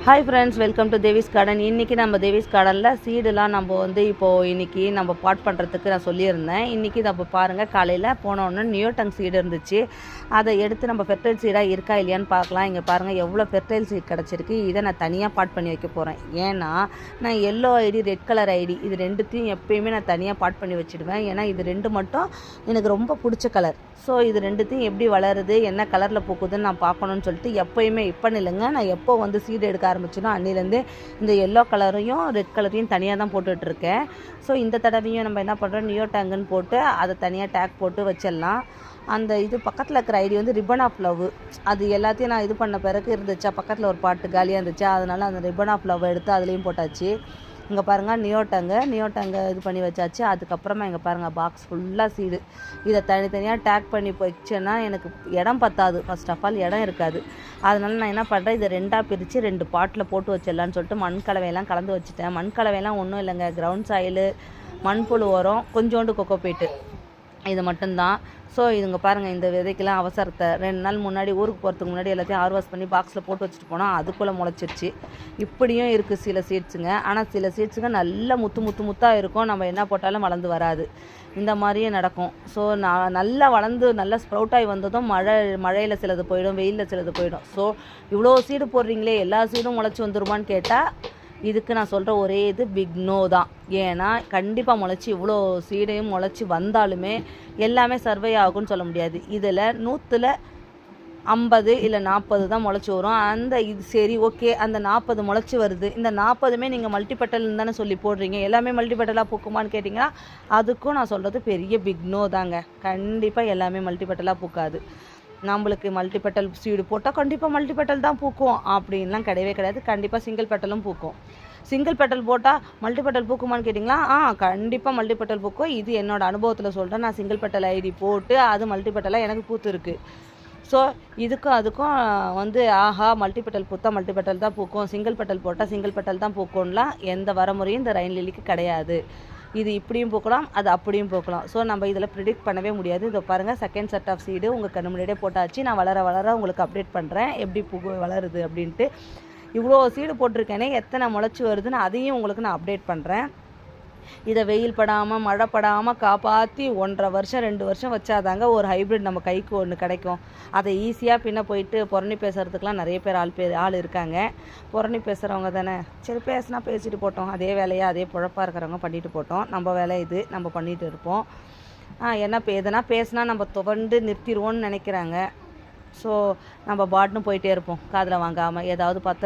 Hi friends, welcome to Devi's Garden. இன்னைக்கு நம்ம Devi's Gardenல சீடுலாம் நம்ம இன்னைக்கு நம்ம பாட் பண்ணுறதுக்கு நான் சொல்லியிருந்தேன். இன்னைக்கு நம்ம பாருங்கள், காலையில் போனோன்னு நியோடங் சீடு இருந்துச்சு. அதை எடுத்து நம்ம ஃபெர்டைல் சீடாக இருக்கா இல்லையான்னு பார்க்கலாம். இங்கே பாருங்கள் எவ்வளோ ஃபெர்டைல் சீட் கிடச்சிருக்கு. இதை நான் தனியாக பாட் பண்ணி வைக்க போகிறேன். ஏன்னா நான் yellow ID, red colour ID இது ரெண்டுத்தையும் எப்பயுமே நான் தனியாக பாட் பண்ணி வச்சுடுவேன். ஏன்னா இது ரெண்டு மட்டும் எனக்கு ரொம்ப பிடிச்ச கலர். ஸோ இது ரெண்டுத்தையும் எப்படி வளருது, என்ன கலரில் பூக்குதுன்னு நான் பார்க்கணுன்னு சொல்லிட்டு எப்போயுமே இல்லைங்க, நான் எப்போ சீடு எடுக்க ஆரம்பிச்சோன்னா அன்னிலேருந்து இந்த எல்லோ கலரையும் ரெட் கலரையும் தனியாக தான் போட்டுட்ருக்கேன். ஸோ இந்த தடவையும் நம்ம என்ன பண்ணுறோம், நியோடங்குன்னு போட்டு அதை தனியாக டேக் போட்டு வச்சிடலாம். அந்த இது பக்கத்தில் இருக்கிற ஐடி ரிப்பன் ஆஃப் லவ், அது எல்லாத்தையும் நான் இது பண்ண பிறகு இருந்துச்சா, பக்கத்தில் ஒரு பாட்டு காலியாக இருந்துச்சா, அதனால் அந்த ரிப்பன் ஆஃப் லவ் எடுத்து அதுலேயும் போட்டாச்சு. இங்கே பாருங்கள் நியோடங்க இது பண்ணி வச்சாச்சு. அதுக்கப்புறமா இங்கே பாருங்கள் பாக்ஸ் ஃபுல்லாக சீடு. இதை தனித்தனியாக டேக் பண்ணி வச்சேன்னா எனக்கு இடம் பத்தாது. ஃபர்ஸ்ட் ஆஃப் ஆல் இடம் இருக்காது. அதனால நான் என்ன பண்ணுறேன், இதை ரெண்டாக பிரித்து 2 பாட்டில் போட்டு வச்சிடலான்னு சொல்லிட்டு மண் கலவையெல்லாம் கலந்து வச்சுட்டேன். மண் கலவையெல்லாம் ஒன்றும் இல்லைங்க, கிரவுண்ட் சாயில், மண்புழு உரம், கொஞ்சோண்டு கொக்கோ பீட்டு, இது மட்டும்தான். ஸோ இதுங்க பாருங்கள், இந்த விதைக்கெல்லாம் அவசரத்தை 2 நாள் முன்னாடி ஊருக்கு போகிறதுக்கு முன்னாடி எல்லாத்தையும் ஹார்வெஸ்ட் பண்ணி பாக்ஸில் போட்டு வச்சுட்டு போனோம். அதுக்குள்ளே முளைச்சிருச்சு. இப்படியும் இருக்குது சில சீட்ஸுங்க. ஆனால் சில சீட்ஸுங்க நல்ல முத்தாக இருக்கும், நம்ம என்ன போட்டாலும் வளர்ந்து வராது. இந்த மாதிரியே நடக்கும். ஸோ நான் நல்லா வளர்ந்து நல்லா ஸ்ப்ரவுட்டாகி வந்ததும் மழையில் சிலது போயிடும், வெயிலில் சிலது போயிடும். ஸோ இவ்வளோ சீடு போடுறீங்களே, எல்லா சீடும் முளைச்சி வந்துருமான்னு கேட்டால் இதுக்கு நான் சொல்கிற ஒரே இது பிக் நோ தான். ஏன்னா கண்டிப்பாக முளைச்சி இவ்வளோ சீடையும் முளைச்சி வந்தாலுமே எல்லாமே சர்வை ஆகும்னு சொல்ல முடியாது. இதில் 100ல் 50 இல்லை 40 தான் முளைச்சி வரும். அந்த இது சரி ஓகே, அந்த 40 முளைச்சி வருது. இந்த 40மே நீங்கள் மல்டிபெட்டல்னு தானே சொல்லி போடுறீங்க, எல்லாமே மல்டிபெட்டலாக பூக்குமான்னு கேட்டிங்கன்னா அதுக்கும் நான் சொல்கிறது பெரிய பிக் நோ தாங்க. கண்டிப்பாக எல்லாமே மல்டிபெட்டலாக பூக்காது. நம்மளுக்கு மல்டிபெட்டல் சீடு போட்டால் கண்டிப்பாக மல்டிபெட்டல் தான் பூக்கும் அப்படின்லாம் கிடையவே கிடையாது. கண்டிப்பாக சிங்கிள் பெட்டலும் பூக்கும். சிங்கிள் பெட்டல் போட்டால் மல்டிபெட்டல் பூக்குமான்னு கேட்டிங்களா, கண்டிப்பாக மல்டிபெட்டல் பூக்கும். இது என்னோடய அனுபவத்தில் சொல்கிறேன். நான் சிங்கிள் பெட்டல் ஐடி போட்டு அது மல்டிபெட்டலாக எனக்கு பூத்து இருக்குது. ஸோ இதுக்கும் அதுக்கும் ஆஹா மல்டிபெட்டல் பூத்தா மல்டிபெட்டல் தான் பூக்கும், சிங்கிள் பெட்டல் போட்டால் சிங்கிள் பெட்டல் தான் பூக்கும்லாம் எந்த வரமுறையும் இந்த ரெயின் லில்லிக்கு கிடையாது. இது இப்படியும் பூக்கலாம், அது அப்படியும் பூக்கலாம். ஸோ நம்ம இதில் ப்ரிடிக்ட் பண்ணவே முடியாது. இதை பாருங்கள், செகண்ட் செட் ஆஃப் சீடு உங்கள் கண்ணு முன்னாடியே போட்டாச்சு. நான் வளர உங்களுக்கு அப்டேட் பண்ணுறேன் எப்படி வளருது அப்படின்ட்டு. இவ்வளோ சீடு போட்டிருக்கேனே, எத்தனை முளைச்சி வருதுன்னு அதையும் உங்களுக்கு நான் அப்டேட் பண்ணுறேன். இதை வெயில் படாமல் மழை படாமல் காப்பாற்றி 1.5 வருஷம் 2 வருஷம் வச்சாதாங்க ஒரு ஹைப்ரிட் நம்ம கைக்கு ஒன்று கிடைக்கும். அதை ஈஸியாக பின்ன போயிட்டு புறணி பேசுகிறதுக்கெலாம் நிறைய பேர் ஆள் இருக்காங்க. புறணி பேசுகிறவங்க தானே, சரி பேசினா பேசிட்டு போட்டோம், அதே வேலையாக அதே பொழப்பாக இருக்கிறவங்க பண்ணிட்டு போட்டோம். நம்ம வேலை இது, நம்ம பண்ணிகிட்டு இருப்போம். எதனா பேசினா நம்ம துவண்டு நிறுத்திடுவோன்னு நினைக்கிறாங்க. ஸோ நம்ம பாட்னு போயிட்டே இருப்போம், காதில் வாங்காமல். ஏதாவது பார்த்தா